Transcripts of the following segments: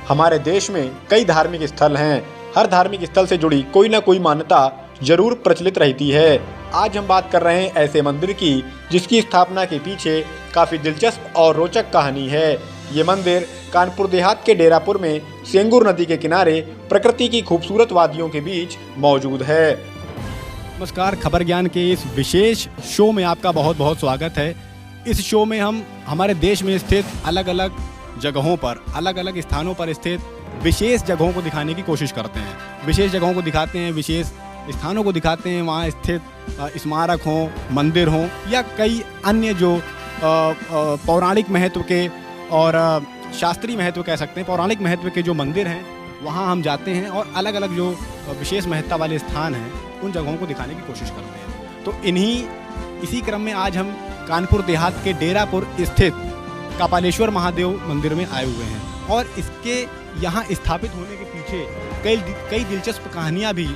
हमारे देश में कई धार्मिक स्थल हैं। हर धार्मिक स्थल से जुड़ी कोई ना कोई मान्यता जरूर प्रचलित रहती है। आज हम बात कर रहे हैं ऐसे मंदिर की जिसकी स्थापना के पीछे काफी दिलचस्प और रोचक कहानी है। ये मंदिर कानपुर देहात के डेरापुर में सेंगुर नदी के किनारे प्रकृति की खूबसूरत वादियों के बीच मौजूद है। नमस्कार, खबर ज्ञान के इस विशेष शो में आपका बहुत बहुत स्वागत है। इस शो में हम हमारे देश में स्थित अलग अलग जगहों पर, अलग अलग स्थानों पर स्थित विशेष जगहों को दिखाने की कोशिश करते हैं। विशेष जगहों को दिखाते हैं, विशेष स्थानों को दिखाते हैं, वहाँ स्थित स्मारक हों, मंदिर हों या कई अन्य जो पौराणिक महत्व के और शास्त्रीय महत्व कह सकते हैं, पौराणिक महत्व के जो मंदिर हैं वहाँ हम जाते हैं और अलग अलग जो विशेष महत्ता वाले स्थान हैं उन जगहों को दिखाने की कोशिश करते हैं। तो इसी क्रम में आज हम कानपुर देहात के डेरापुर स्थित कपालेश्वर महादेव मंदिर में आए हुए हैं और इसके यहाँ स्थापित होने के पीछे कई दिलचस्प कहानियाँ भी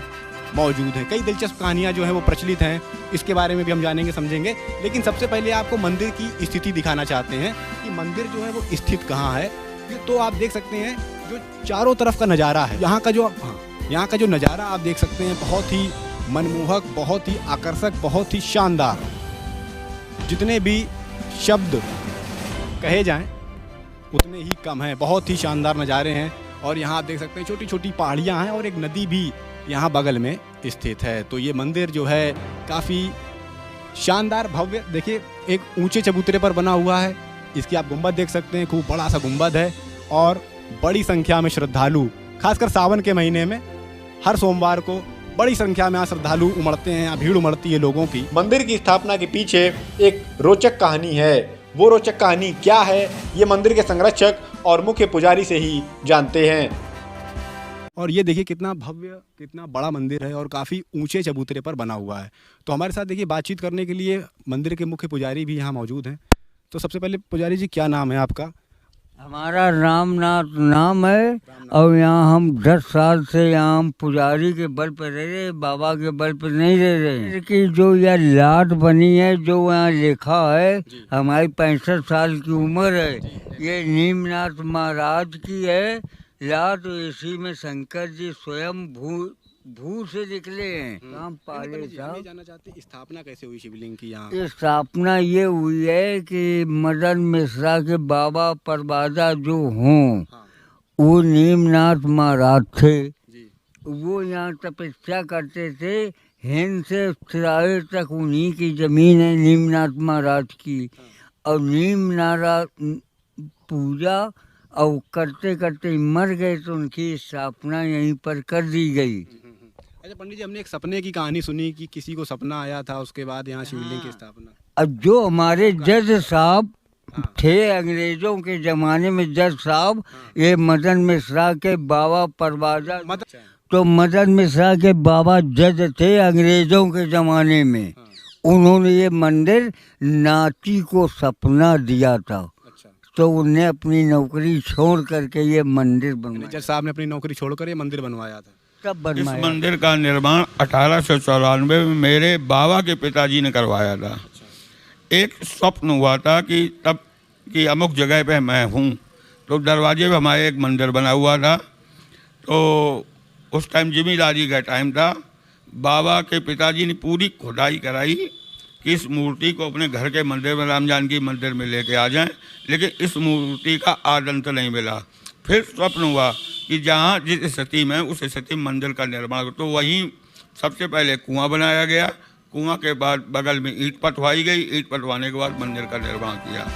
मौजूद हैं। कई दिलचस्प कहानियाँ जो हैं वो प्रचलित हैं, इसके बारे में भी हम जानेंगे समझेंगे। लेकिन सबसे पहले आपको मंदिर की स्थिति दिखाना चाहते हैं कि मंदिर जो है वो स्थित कहाँ है। तो आप देख सकते हैं जो चारों तरफ का नज़ारा है, यहाँ का जो नज़ारा आप देख सकते हैं बहुत ही मनमोहक, बहुत ही आकर्षक, बहुत ही शानदार। जितने भी शब्द कहे जाएं उतने ही कम हैं। बहुत ही शानदार नज़ारे हैं और यहाँ आप देख सकते हैं छोटी छोटी पहाड़ियाँ हैं और एक नदी भी यहाँ बगल में स्थित है। तो ये मंदिर जो है काफ़ी शानदार, भव्य, देखिए एक ऊंचे चबूतरे पर बना हुआ है। इसकी आप गुंबद देख सकते हैं, खूब बड़ा सा गुंबद है और बड़ी संख्या में श्रद्धालु, खासकर सावन के महीने में हर सोमवार को बड़ी संख्या में यहाँ श्रद्धालु उमड़ते हैं, यहाँ भीड़ उमड़ती है लोगों की। मंदिर की स्थापना के पीछे एक रोचक कहानी है। वो रोचक कहानी क्या है ये मंदिर के संरक्षक और मुख्य पुजारी से ही जानते हैं। और ये देखिए कितना भव्य, कितना बड़ा मंदिर है और काफ़ी ऊंचे चबूतरे पर बना हुआ है। तो हमारे साथ देखिए बातचीत करने के लिए मंदिर के मुख्य पुजारी भी यहाँ मौजूद हैं। तो सबसे पहले पुजारी जी, क्या नाम है आपका? हमारा रामनाथ नाम है और यहाँ हम 10 साल से यहाँ हम पुजारी के बल पर रह रहे, बाबा के बल पर नहीं रह रहे। कि जो यह लाट बनी है, जो यहाँ लिखा है, हमारी 65 साल की उम्र है, ये नीमनाथ महाराज की है लाट। इसी में शंकर जी स्वयं भू से निकले हैं। काम पाले साहब जानना चाहते हैं स्थापना कैसे हुई शिवलिंग की यहाँ? स्थापना ये हुई है कि मदन मिश्रा के बाबा परबाजा जो हों, वो नीमनाथ महाराज थे। वो यहाँ तपस्या करते थे। हिंद से सिराए तक उन्हीं की जमीन है, नीमनाथ महाराज की। और नीम नाराज पूजा और करते करते मर गए तो उनकी स्थापना यहीं पर कर दी गई। अच्छा पंडित जी, हमने एक सपने की कहानी सुनी कि किसी को सपना आया था, उसके बाद यहाँ शिवलिंग की स्थापना। अब जो हमारे जज साहब थे अंग्रेजों के जमाने में, जज साहब ये मदन मिश्रा के बाबा परबाजा, तो मदन मिश्रा के बाबा जज थे अंग्रेजों के जमाने में। उन्होंने ये मंदिर नाती को सपना दिया था, तो उन्हें अपनी नौकरी छोड़ करके ये मंदिर बनवाया। जज साहब ने अपनी नौकरी छोड़कर ये मंदिर बनवाया था। इस मंदिर का निर्माण 1894 में मेरे बाबा के पिताजी ने करवाया था। एक स्वप्न हुआ था कि तब की अमुक जगह पे मैं हूँ, तो दरवाजे पे हमारे एक मंदिर बना हुआ था। तो उस टाइम जिम्मेदारी का टाइम था। बाबा के पिताजी ने पूरी खुदाई कराई कि इस मूर्ति को अपने घर के मंदिर में, राम जानकी मंदिर में लेके आ जाएं, लेकिन इस मूर्ति का आदंत नहीं मिला। फिर स्वप्न हुआ कि जहाँ जिस स्थिति में उस स्थिति में मंदिर का निर्माण, तो वहीं सबसे पहले कुआं बनाया गया। कुआं के बाद बगल में ईंट पटवाई गई। ईंट पटवाने के बाद मंदिर का निर्माण किया।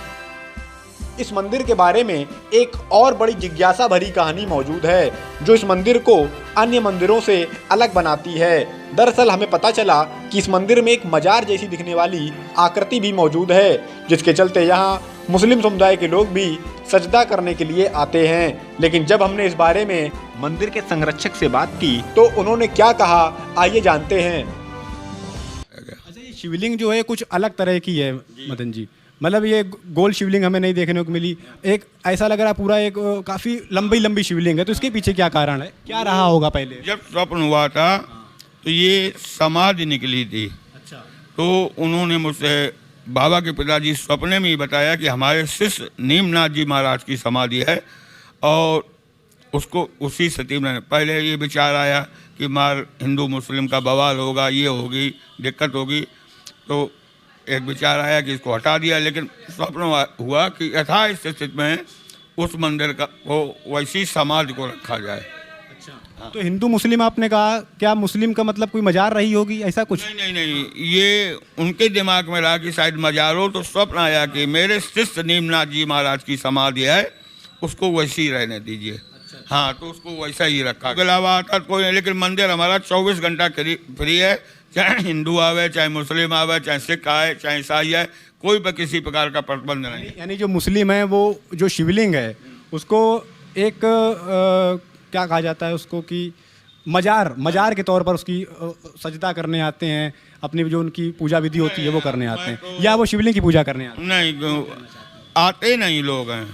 इस मंदिर के बारे में एक और बड़ी जिज्ञासा भरी कहानी मौजूद है जो इस मंदिर को अन्य मंदिरों से अलग बनाती है। दरअसल हमें पता चला कि इस मंदिर में एक मजार जैसी दिखने वाली आकृति भी मौजूद है, जिसके चलते यहाँ मुस्लिम समुदाय के लोग भी सजदा करने के लिए आते हैं। लेकिन जब हमने इस बारे में मंदिर के संरक्षक से बात की तो उन्होंने क्या कहा, आइए जानते हैं। अच्छा, ये शिवलिंग जो है कुछ अलग तरह की है मदन जी, मतलब ये गोल शिवलिंग हमें नहीं देखने को मिली। एक ऐसा लग रहा पूरा एक काफ़ी लंबी शिवलिंग है, तो इसके पीछे क्या कारण है, क्या रहा होगा पहले? जब स्वप्न हुआ था तो ये समाधि निकली थी। अच्छा। तो उन्होंने मुझसे, बाबा के पिताजी स्वप्ने में ही बताया कि हमारे शिष्य नीमनाथ जी महाराज की समाधि है और उसको उसी स्थिति में पहले ये विचार आया कि मार हिंदू मुस्लिम का बवाल होगा, ये होगी, दिक्कत होगी, तो एक विचार आया कि इसको हटा दिया। लेकिन स्वप्न हुआ कि यथास्थिति स्थिति में उस मंदिर का वो वैसी समाज को रखा जाए। तो हिंदू मुस्लिम आपने कहा, क्या मुस्लिम का मतलब कोई मजार रही होगी ऐसा कुछ? नहीं नहीं नहीं, ये उनके दिमाग में रहा कि शायद मजार हो, तो स्वप्न आया कि मेरे शिष्य नीमनाथ जी महाराज की समाधि है, उसको वैसी रहने दीजिए। हाँ, तो उसको वैसा ही रखा। इसके अलावा आता कोई नहीं, लेकिन मंदिर हमारा 24 घंटा फ्री है। चाहे हिंदू आवे, चाहे मुस्लिम आवे, चाहे सिख आए, चाहे ईसाई आए, कोई भी किसी प्रकार का प्रतिबंध नहीं। यानी जो मुस्लिम है वो जो शिवलिंग है उसको एक क्या कहा जाता है उसको कि मजार के तौर पर उसकी सजदा करने आते हैं, अपनी जो उनकी पूजा विधि होती है वो करने आते हैं, या वो शिवलिंग की पूजा करने आते हैं? नहीं, आते नहीं लोग हैं,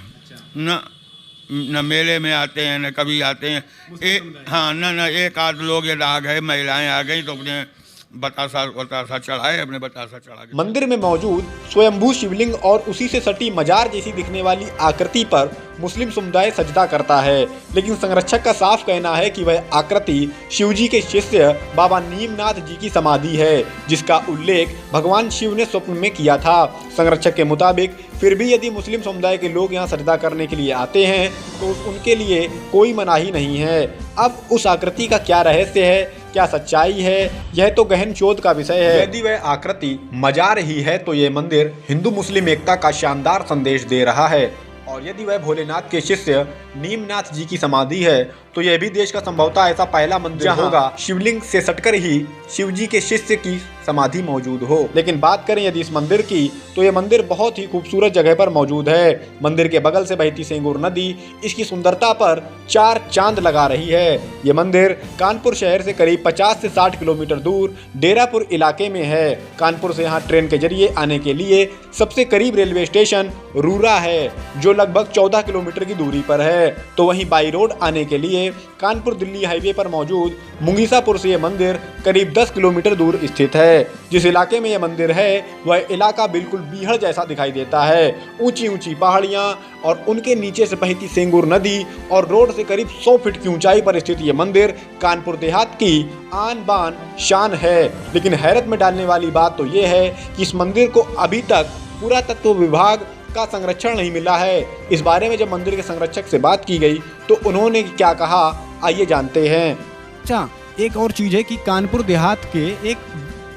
न मेले में आते हैं, न कभी आते हैं। हाँ, न एक आध लोग ये आ गए, महिलाएं आ गई तो अपने बतासा चढ़ाए, अपने बतासा चढ़ा के। मंदिर में मौजूद स्वयंभू शिवलिंग और उसी से सटी मजार जैसी दिखने वाली आकृति पर मुस्लिम समुदाय सजदा करता है, लेकिन संरक्षक का साफ कहना है कि वह आकृति शिवजी के शिष्य बाबा नीमनाथ जी की समाधि है, जिसका उल्लेख भगवान शिव ने स्वप्न में किया था। संरक्षक के मुताबिक फिर भी यदि मुस्लिम समुदाय के लोग यहाँ सजदा करने के लिए आते हैं तो उनके लिए कोई मनाही नहीं है। अब उस आकृति का क्या रहस्य है, क्या सच्चाई है, यह तो गहन शोध का विषय है। यदि वह आकृति मजार ही है तो ये मंदिर हिंदू मुस्लिम एकता का शानदार संदेश दे रहा है, और यदि वह भोलेनाथ के शिष्य नीमनाथ जी की समाधि है तो यह भी देश का संभवतः ऐसा पहला मंदिर होगा शिवलिंग से सटकर ही शिव जी के शिष्य की समाधि मौजूद हो। लेकिन बात करें यदि इस मंदिर की तो यह मंदिर बहुत ही खूबसूरत जगह पर मौजूद है। मंदिर के बगल से बहती सेंगूर नदी इसकी सुंदरता पर 4 चांद लगा रही है। ये मंदिर कानपुर शहर से करीब 50 से 60 किलोमीटर दूर डेरापुर इलाके में है। कानपुर से यहाँ ट्रेन के जरिए आने के लिए सबसे करीब रेलवे स्टेशन रूरा है, जो लगभग 14 किलोमीटर की दूरी पर है। तो वहीं बाई रोड आने के लिए कानपुर दिल्ली हाईवे पर मौजूद मुंगीसापुर से यह मंदिर करीब 10 किलोमीटर दूर स्थित है। जिस इलाके में यह मंदिर है वह इलाका बिल्कुल बीहड़ जैसा दिखाई देता है। ऊंची ऊंची पहाड़ियां और उनके नीचे से बहती सेंगूर नदी और रोड से करीब 100 फीट की ऊंचाई पर स्थित यह मंदिर कानपुर देहात की आन बान शान है। लेकिन हैरत में डालने वाली बात तो यह है कि इस मंदिर को अभी तक पुरातत्व विभाग का संरक्षण नहीं मिला है। इस बारे में जब मंदिर के संरक्षक से बात की गई तो उन्होंने क्या कहा, आइए जानते हैं। अच्छा, एक और चीज़ है कि कानपुर देहात के एक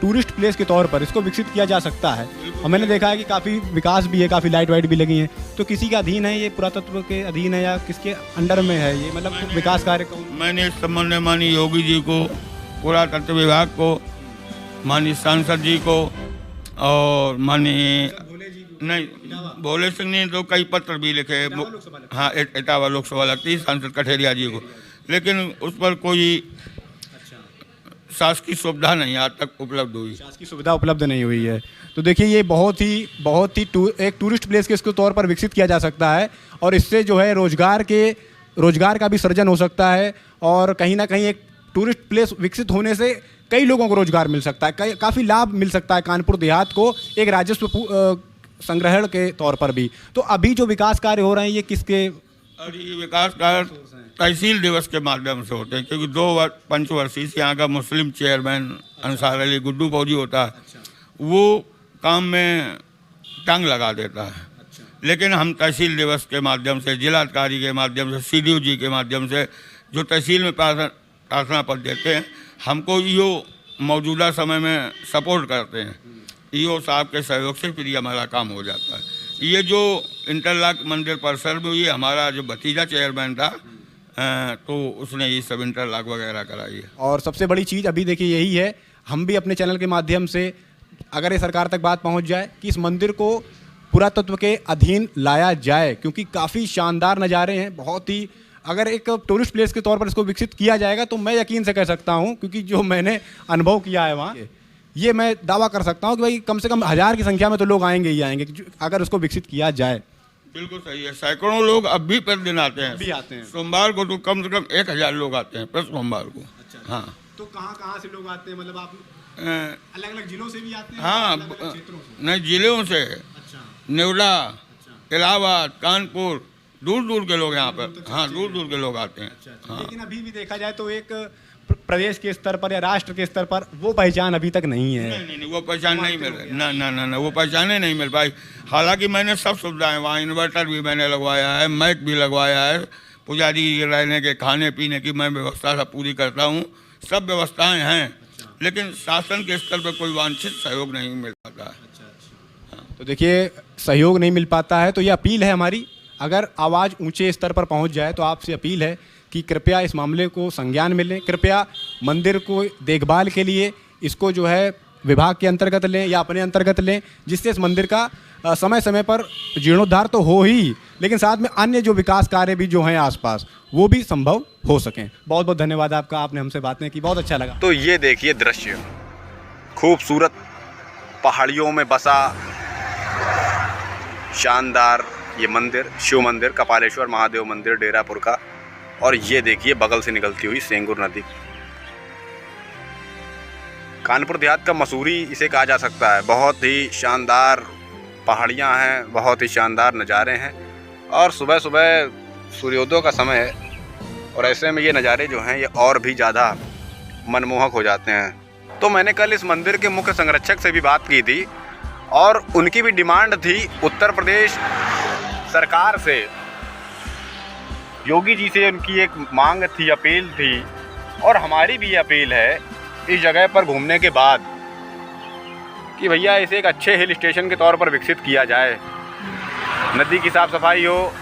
टूरिस्ट प्लेस के तौर पर इसको विकसित किया जा सकता है, और मैंने देखा है कि काफ़ी विकास भी है, काफ़ी लाइट वाइट भी लगी हैं। तो किसी का अधीन है ये, पुरातत्व के अधीन है या किसके अंडर में है ये, मतलब विकास कार्य? मैंने इस संबंध में माननीय योगी जी को, पुरातत्व विभाग को, माननीय सांसद जी को और माननीय नहीं भोले सिंह ने तो कई पत्र भी लिखे। हाँ, इटावा लोकसभा लगती है, सांसद कठेरिया जी को, लेकिन उस पर कोई शासकीय सुविधा नहीं आज तक उपलब्ध हुई। शासकीय सुविधा उपलब्ध नहीं हुई है। तो देखिए ये बहुत ही एक टूरिस्ट प्लेस के इसके तौर पर विकसित किया जा सकता है, और इससे जो है रोजगार का भी सृजन हो सकता है, और कहीं ना कहीं एक टूरिस्ट प्लेस विकसित होने से कई लोगों को रोजगार मिल सकता है, काफ़ी लाभ मिल सकता है कानपुर देहात को एक राजस्व संग्रहण के तौर पर भी। तो अभी जो विकास कार्य हो रहे हैं ये किसके? और ये विकास कार्य तहसील दिवस के माध्यम से होते हैं, क्योंकि 2 पंचवर्षीय यहाँ का मुस्लिम चेयरमैन अंसार अली गुड्डू फौजी होता है, वो काम में टांग लगा देता है। लेकिन हम तहसील दिवस के माध्यम से, जिलाधिकारी के माध्यम से, CDO जी के माध्यम से जो तहसील में प्रार्थना पत्र देते हैं, हमको यो मौजूदा समय में सपोर्ट करते हैं। ईओ साहब के सहयोग से फिर हमारा काम हो जाता है। ये जो इंटरलॉक मंदिर परिसर में, ये हमारा जो भतीजा चेयरमैन था तो उसने ये सब इंटरलॉक वगैरह कराई है। और सबसे बड़ी चीज़ अभी देखिए यही है, हम भी अपने चैनल के माध्यम से अगर ये सरकार तक बात पहुंच जाए कि इस मंदिर को पुरातत्व के अधीन लाया जाए, क्योंकि काफ़ी शानदार नज़ारे हैं, बहुत ही, अगर एक टूरिस्ट प्लेस के तौर पर इसको विकसित किया जाएगा तो मैं यकीन से कह सकता हूँ, क्योंकि जो मैंने अनुभव किया है वहाँ, ये मैं दावा कर सकता हूँ कि भाई कम से कम 1000 की संख्या में तो लोग आएंगे ही आएंगे अगर उसको विकसित किया जाए। बिल्कुल सही है, सैकड़ों लोग अब भी प्रतिदिन आते हैं। भी आते हैं। सोमवार को तो कम से कम 1000 लोग आते हैं प्रति सोमवार को। अच्छा। हाँ, तो कहाँ से लोग आते हैं, मतलब आप अलग अलग जिलों से भी आते हैं? हाँ, क्षेत्रों से? नहीं, जिलों से। अच्छा। नेवला, इलाहाबाद, कानपुर, दूर दूर के लोग यहाँ पर, हाँ दूर दूर के लोग आते हैं। हाँ। लेकिन अभी भी देखा जाए तो एक प्रदेश के स्तर पर या राष्ट्र के स्तर पर वो पहचान अभी तक नहीं है। नहीं, वो पहचान नहीं मिल रही, ना वो पहचाने नहीं मिल पाई। हालांकि मैंने सब सुविधाएं वहाँ, इन्वर्टर भी मैंने लगवाया है, मैक भी लगवाया है, पुजारी के रहने के, खाने पीने की मैं व्यवस्था सब पूरी करता हूँ, सब व्यवस्थाएं हैं, लेकिन शासन के स्तर पर कोई वांछित सहयोग नहीं मिल पाता है। तो देखिए, सहयोग नहीं मिल पाता है तो ये अपील है हमारी, अगर आवाज़ ऊंचे स्तर पर पहुंच जाए तो आपसे अपील है कि कृपया इस मामले को संज्ञान में लें, कृपया मंदिर को देखभाल के लिए इसको जो है विभाग के अंतर्गत लें या अपने अंतर्गत लें, जिससे इस मंदिर का समय समय पर जीर्णोद्धार तो हो ही, लेकिन साथ में अन्य जो विकास कार्य भी जो हैं आसपास वो भी संभव हो सकें। बहुत बहुत धन्यवाद आपका, आपने हमसे बातें की, बहुत अच्छा लगा। तो ये देखिए दृश्य, खूबसूरत पहाड़ियों में बसा शानदार ये मंदिर, शिव मंदिर, कपालेश्वर महादेव मंदिर डेरापुर का। और ये देखिए बगल से निकलती हुई सेंगुर नदी। कानपुर देहात का मसूरी इसे कहा जा सकता है। बहुत ही शानदार पहाड़ियाँ हैं, बहुत ही शानदार नज़ारे हैं, और सुबह सुबह सूर्योदय का समय है, और ऐसे में ये नज़ारे जो हैं ये और भी ज़्यादा मनमोहक हो जाते हैं। तो मैंने कल इस मंदिर के मुख्य संरक्षक से भी बात की थी, और उनकी भी डिमांड थी उत्तर प्रदेश सरकार से, योगी जी से उनकी एक मांग थी, अपील थी, और हमारी भी अपील है इस जगह पर घूमने के बाद कि भैया इसे एक अच्छे हिल स्टेशन के तौर पर विकसित किया जाए। नदी की साफ़ सफाई हो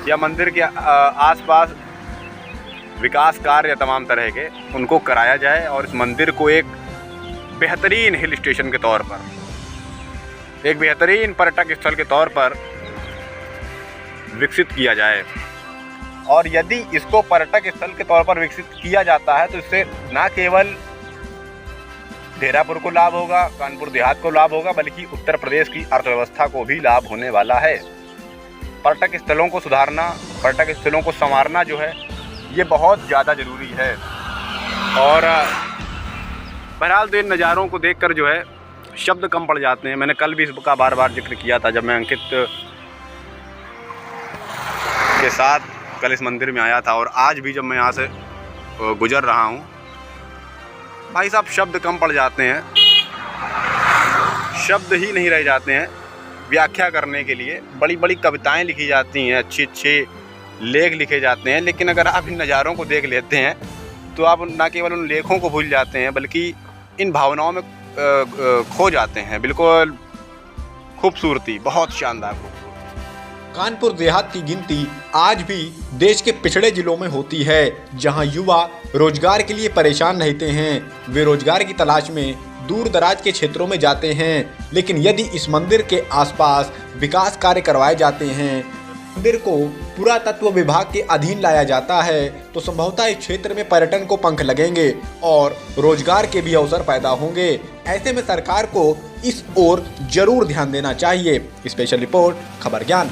या मंदिर के आसपास विकास कार्य तमाम तरह के उनको कराया जाए, और इस मंदिर को एक बेहतरीन हिल स्टेशन के तौर पर, एक बेहतरीन पर्यटक स्थल के तौर पर विकसित किया जाए। और यदि इसको पर्यटक स्थल के तौर पर विकसित किया जाता है तो इससे न केवल डेरापुर को लाभ होगा, कानपुर देहात को लाभ होगा, बल्कि उत्तर प्रदेश की अर्थव्यवस्था को भी लाभ होने वाला है। पर्यटक स्थलों को सुधारना, पर्यटक स्थलों को संवारना जो है ये बहुत ज़्यादा ज़रूरी है। और बहरहाल तो इन नज़ारों को देखकर जो है शब्द कम पड़ जाते हैं। मैंने कल भी इसका बार बार जिक्र किया था जब मैं अंकित के साथ कल इस मंदिर में आया था, और आज भी जब मैं यहाँ से गुजर रहा हूँ, भाई साहब शब्द कम पड़ जाते हैं, शब्द ही नहीं रह जाते हैं व्याख्या करने के लिए। बड़ी बड़ी कविताएं लिखी जाती हैं, अच्छे अच्छे लेख लिखे जाते हैं, लेकिन अगर आप इन नज़ारों को देख लेते हैं तो आप न केवल उन लेखों को भूल जाते हैं बल्कि इन भावनाओं में खो जाते हैं। बिल्कुल खूबसूरती, बहुत शानदार खूबसूरती। कानपुर देहात की गिनती आज भी देश के पिछड़े जिलों में होती है, जहां युवा रोजगार के लिए परेशान रहते हैं। वे रोजगार की तलाश में दूर दराज के क्षेत्रों में जाते हैं, लेकिन यदि इस मंदिर के आसपास विकास कार्य करवाए जाते हैं, मंदिर को पुरातत्व विभाग के अधीन लाया जाता है, तो संभवतः इस क्षेत्र में पर्यटन को पंख लगेंगे और रोजगार के भी अवसर पैदा होंगे। ऐसे में सरकार को इस ओर जरूर ध्यान देना चाहिए। स्पेशल रिपोर्ट खबर ज्ञान।